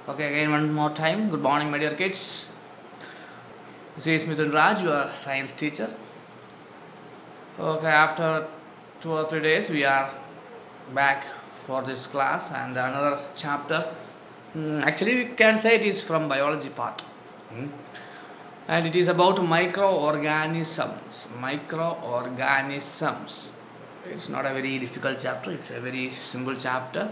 Okay, again one more time. Good morning, my dear kids. This is Mithun Raj, your science teacher. Okay, after 2 or 3 days, we are back for this class and another chapter. Actually, we can say it is from biology part. Hmm. And it is about microorganisms. Microorganisms. It's not a very difficult chapter, it's a very simple chapter.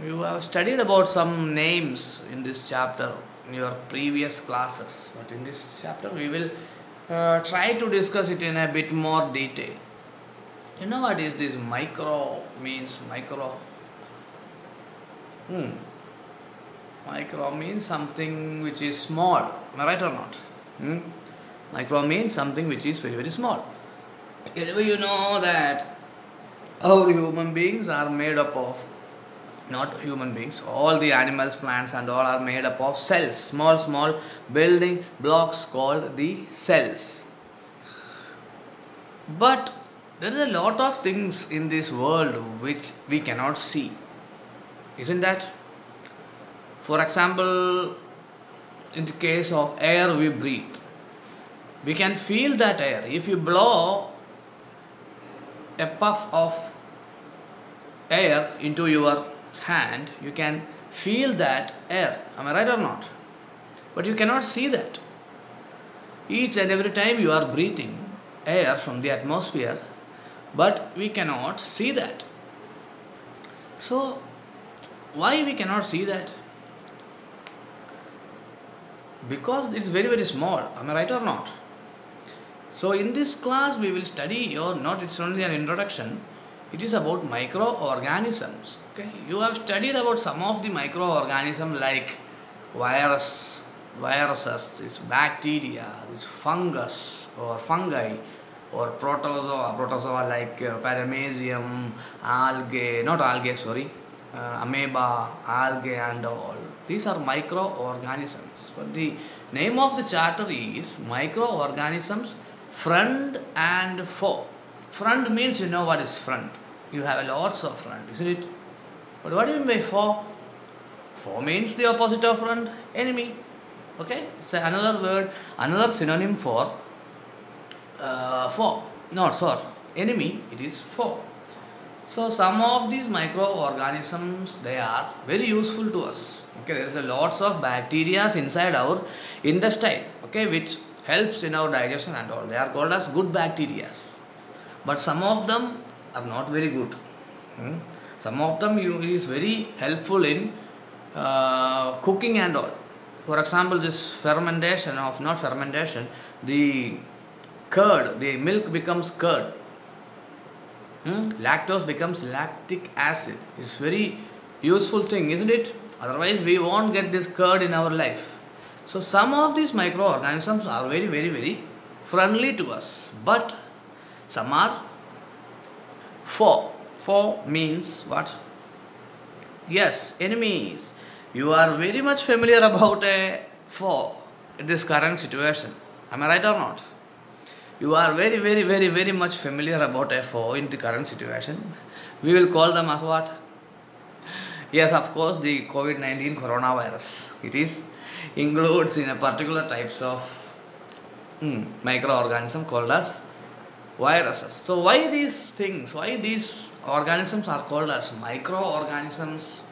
You have studied about some names in this chapter in your previous classes, but in this chapter we will try to discuss it in a bit more detail. You know what is this micro means? Micro. Hmm. Micro means something which is small. Am I right or not? Hmm? Micro means something which is very, very small. Anyway, you know that our human beings are made up of, not human beings, all the animals, plants and all are made up of cells, small, small building blocks called the cells. But there is a lot of things in this world which we cannot see. Isn't that? For example, in the case of air we breathe, we can feel that air. If you blow a puff of air into your hand, you can feel that air. Am I right or not? But you cannot see that. Each and every time you are breathing air from the atmosphere, but we cannot see that. So, why we cannot see that? Because it is very, very small. Am I right or not? So, in this class we will study, or not, it's only an introduction. It is about microorganisms. Okay, you have studied about some of the microorganisms like viruses, it's bacteria, this fungus or fungi, or protozoa like paramecium, amoeba, algae and all. These are microorganisms. But the name of the chapter is microorganisms, friend and foe. Friend means you know what is friend. You have lots of friend, isn't it? But what do you mean by foe? Foe means the opposite of friend, enemy. Okay? It's another word, another synonym for foe. Not sorry, enemy, it is foe. So some of these microorganisms, they are very useful to us. Okay, there is a lots of bacteria inside our intestine, okay, which helps in our digestion and all. They are called as good bacteria. But some of them are not very good. Some of them is very helpful in cooking and all. For example, this fermentation of, not fermentation, the curd, the milk becomes curd. Lactose becomes lactic acid. It's very useful thing, isn't it? Otherwise, we won't get this curd in our life. So, some of these microorganisms are very, very, very friendly to us. But some are foe. Foe means what? Yes, enemies. You are very much familiar about a foe in this current situation. Am I right or not? You are very, very, very, very much familiar about a foe in the current situation. We will call them as what? Yes, of course, the COVID-19 coronavirus. It is includes in a particular types of microorganism called as viruses. So why these things, why these organisms are called as microorganisms?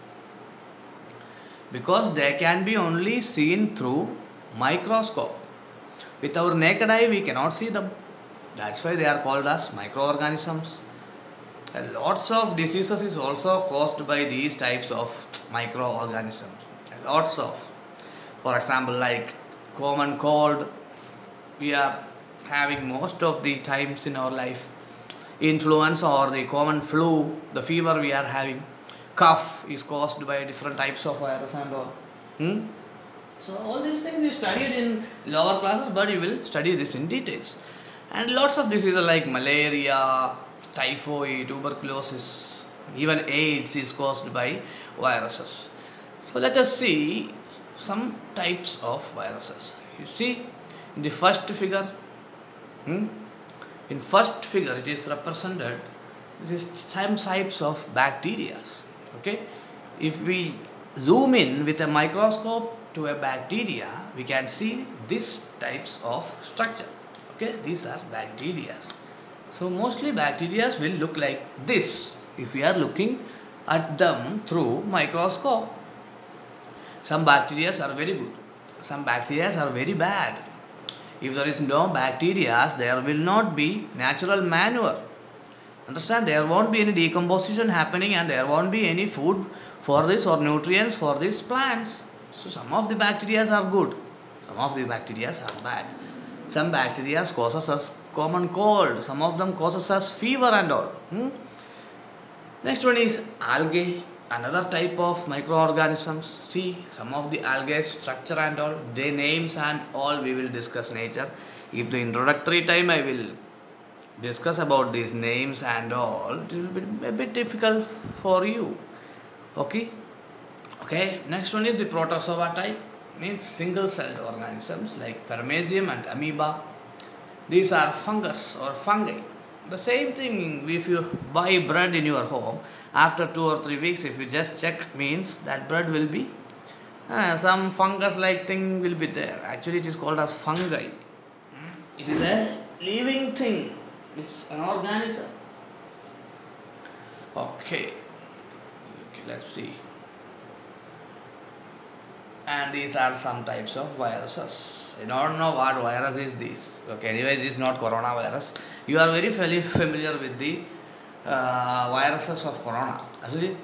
Because they can be only seen through microscope. With our naked eye we cannot see them. That's why they are called as microorganisms. And lots of diseases is also caused by these types of microorganisms. Lots of. For example, like common cold, we are having most of the times in our life. Influenza or the common flu, the fever we are having. Cough is caused by different types of virus and all. So all these things you studied in lower classes, but you will study this in details. And lots of diseases like malaria, typhoid, tuberculosis, even AIDS is caused by viruses. So let us see some types of viruses. You see in the first figure, in first figure it is represented, this is some types of bacteria. Okay, if we zoom in with a microscope to a bacteria, we can see these types of structure. Okay, these are bacteria. So mostly bacteria will look like this if we are looking at them through microscope. Some bacteria are very good, some bacteria are very bad. If there is no bacteria, there will not be natural manure. Understand? There won't be any decomposition happening and there won't be any food for this or nutrients for these plants. So some of the bacteria are good, some of the bacteria are bad. Some bacteria causes us common cold, some of them causes us fever and all. Next one is algae, another type of microorganisms. See, some of the algae structure and all, their names and all we will discuss nature. If the introductory time I will discuss about these names and all, it will be a bit difficult for you. Okay? Okay, next one is the protozoa type, means single-celled organisms like Paramecium and amoeba. These are fungus or fungi. The same thing, if you buy bread in your home, after 2 or 3 weeks, if you just check, means that bread will be, some fungus-like thing will be there. Actually, it is called as fungi. It is a living thing. It's an organism. Okay, let's see. And these are some types of viruses. I don't know what virus is this. Okay, anyway, this is not coronavirus. You are very familiar with the viruses of corona, isn't it?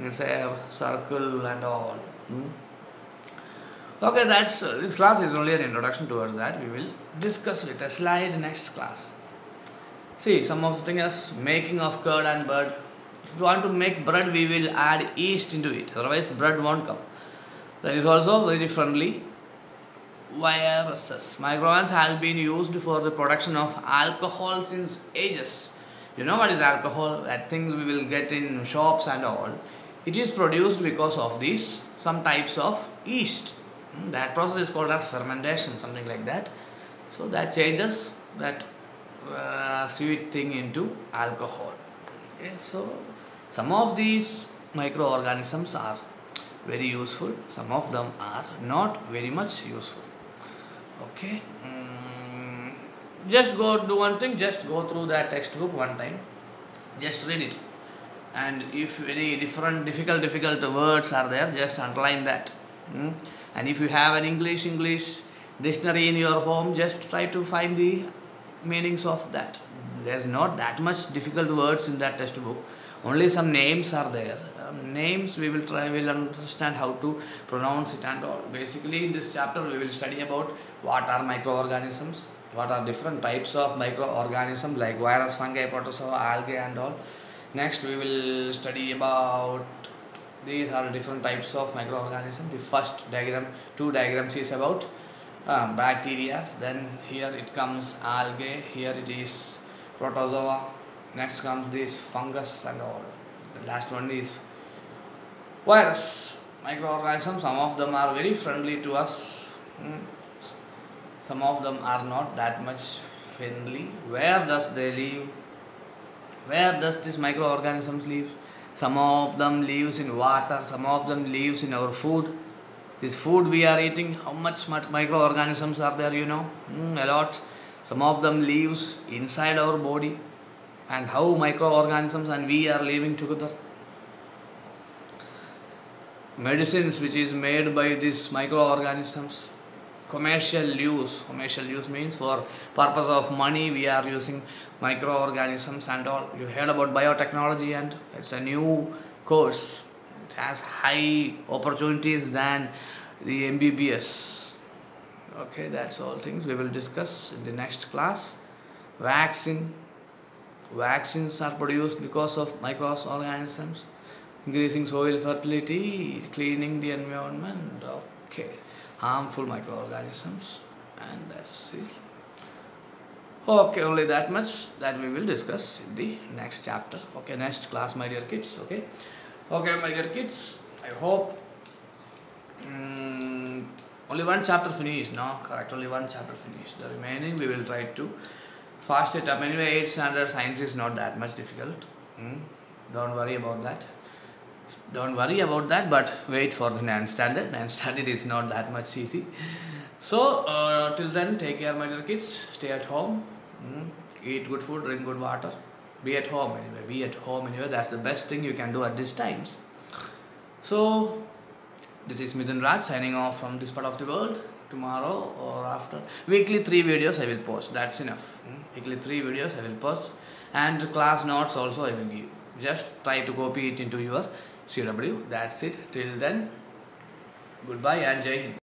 It's a circle and all. Okay, that's this class is only an introduction towards that. We will discuss with a slide next class. See, some of the things making of curd and bread. If we want to make bread, we will add yeast into it. Otherwise, bread won't come. There is also very differently viruses. Microorganisms have been used for the production of alcohol since ages. You know what is alcohol? That thing we will get in shops and all. It is produced because of these some types of yeast. That process is called as fermentation, something like that. So that changes that sweet thing into alcohol. Okay, so some of these microorganisms are very useful, some of them are not very much useful. Okay, just go do one thing, just go through that textbook one time, just read it, and if any difficult words are there, just underline that. And if you have an English dictionary in your home, just try to find the meanings of that. There is not that much difficult words in that textbook, only some names are there. Names we will understand how to pronounce it and all. Basically in this chapter we will study about what are microorganisms, what are different types of microorganisms like virus, fungi, protozoa, algae and all. Next we will study about these are different types of microorganisms. The first diagram, 2 diagrams is about bacteria, then here it comes algae, here it is protozoa, next comes this fungus and all. The last one is virus. Microorganisms, some of them are very friendly to us, some of them are not that much friendly. Where does they live? Where does these microorganisms live? Some of them lives in water, some of them lives in our food. This food we are eating, how much microorganisms are there, you know? A lot. Some of them lives inside our body. And how microorganisms and we are living together. Medicines which is made by these microorganisms. Commercial use means for purpose of money we are using microorganisms and all. You heard about biotechnology and it's a new course. It has high opportunities than the MBBS. Okay, that's all things we will discuss in the next class. Vaccines are produced because of microorganisms. Increasing soil fertility, cleaning the environment. Okay, harmful microorganisms, and that's it. Okay, only that much that we will discuss in the next chapter. Okay, next class, my dear kids. Okay, my dear kids. I hope only one chapter finished. No, correct. Only one chapter finished. The remaining we will try to fast it up. Anyway, 8th standard science is not that much difficult. Don't worry about that. Don't worry about that, but wait for the 9th standard. 9th standard is not that much easy. So till then, take care, my dear kids. Stay at home. Eat good food, drink good water. Be at home anyway. Be at home anyway. That's the best thing you can do at these times. So this is Mithun Raj signing off from this part of the world. Tomorrow or after, weekly 3 videos I will post. That's enough. Weekly 3 videos I will post, and class notes also I will give. Just try to copy it into your CW. That's it. Till then, goodbye and Jai Hind.